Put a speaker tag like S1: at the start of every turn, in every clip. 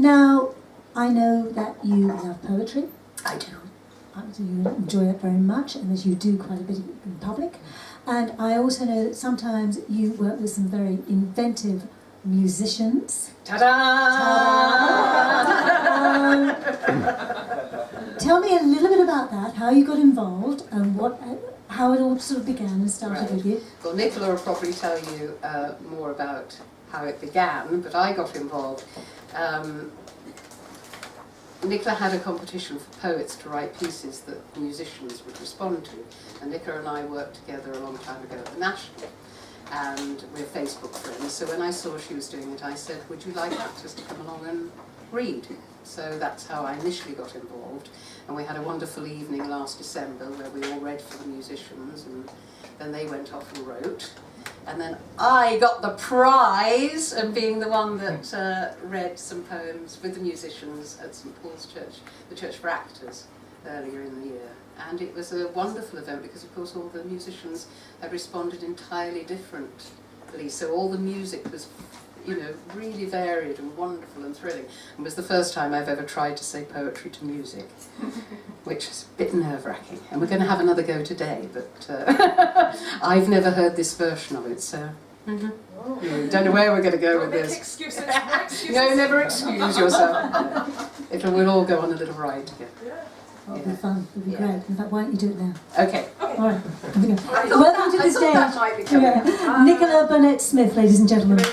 S1: Now, I know that you love poetry.
S2: I do.
S1: You enjoy it very much, and that you do quite a bit in public. And I also know that sometimes you work with some very inventive musicians.
S2: Ta-da!
S1: Tell me a little bit about that, how you got involved, and how it all sort of began and started with you.
S2: Well, Nicola will probably tell you more about how it began, but I got involved. Nicola had a competition for poets to write pieces that musicians would respond to, and Nicola and I worked together a long time ago at the National, and we're Facebook friends. So when I saw she was doing it, I said, would you like actors to come along and read? So that's how I initially got involved, and we had a wonderful evening last December where we all read for the musicians, and then they went off and wrote. And then I got the prize of being the one that read some poems with the musicians at St Paul's Church, the Church for Actors, earlier in the year. And it was a wonderful event because, of course, all the musicians had responded entirely differently. So all the music was, you know, really varied and wonderful and thrilling. It was the first time I've ever tried to say poetry to music, which is a bit nerve-wracking. And we're going to have another go today, but I've never heard this version of it, so don't know where we're going to go with this.
S3: Excuses.
S2: No, never excuse yourself. We'll all go on a little ride together.
S1: It'll be fun, it'll be great. In fact, why don't you do it now?
S2: Okay.
S1: All right. Welcome to the stage. Nicola Burnett Smith, ladies and gentlemen.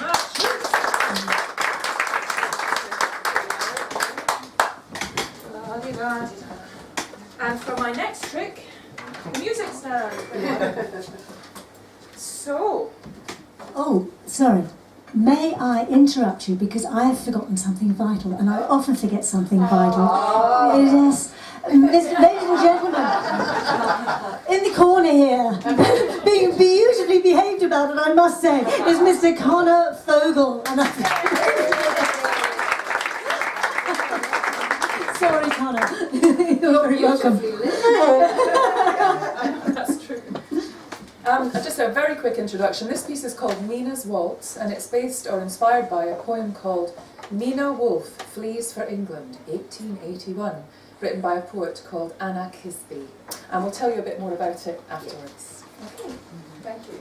S3: And for my next trick, music's now. So.
S1: Oh, sorry. May I interrupt you because I have forgotten something vital, and I often forget something vital. Yes. Ladies and gentlemen, in the corner here, being beautifully behaved about it, I must say, is Mr. Connor Fogel. And sorry, Connor. You're very welcome.
S3: That's true. Just a very quick introduction. This piece is called Mina's Waltz, and it's based or inspired by a poem called Mina Wolfe Flees for England, 1881, written by a poet called Anna Kisby. And we'll tell you a bit more about it afterwards.
S2: Okay. Thank you.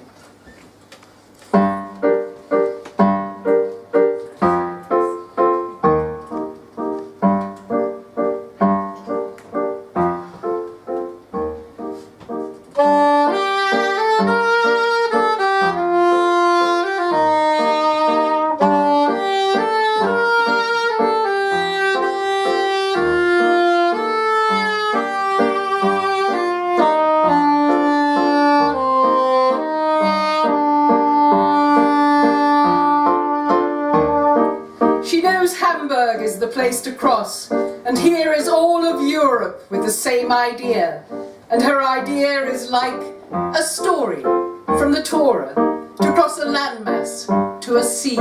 S2: The place to cross, and here is all of Europe with the same idea, and her idea is like a story from the Torah to cross a landmass to a sea.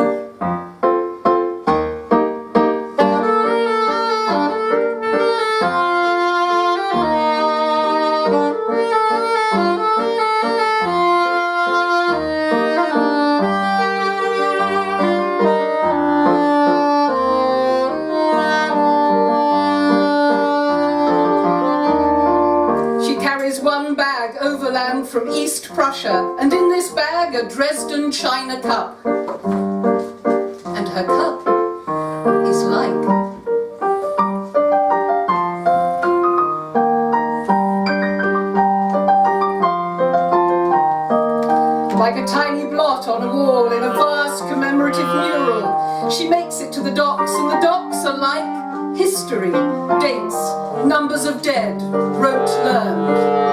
S2: From East Prussia, and in this bag a Dresden china cup, and her cup is like a tiny blot on a wall in a vast commemorative mural. She makes it to the docks, and the docks are like history, dates, numbers of dead, rote learned.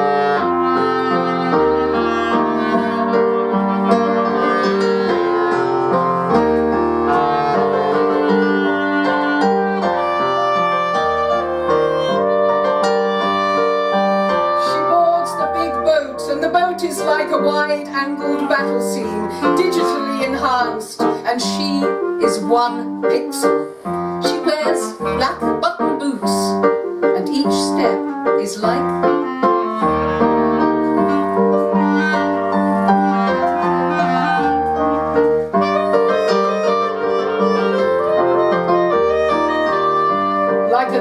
S2: Is like a wide-angled battle scene, digitally enhanced, and she is one pixel. She wears black button boots, and each step is like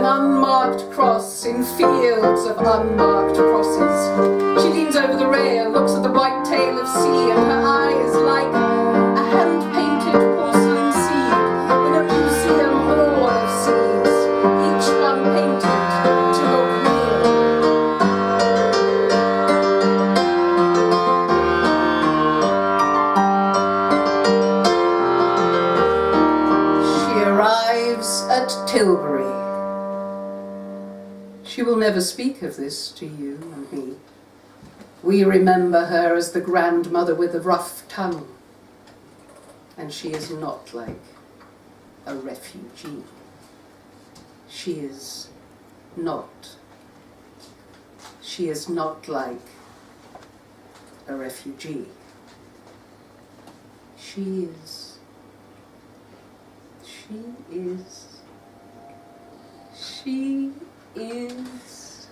S2: an unmarked cross in fields of unmarked crosses. She leans over the rail, looks at the white tail of sea, and her eye is like a hand-painted porcelain seed in a museum hall of seeds, each one painted to look real. She arrives at Tilbury. She will never speak of this to you and me. We remember her as the grandmother with the rough tongue. And she is not like a refugee. She is not. She is not like a refugee. She is. She is. She is.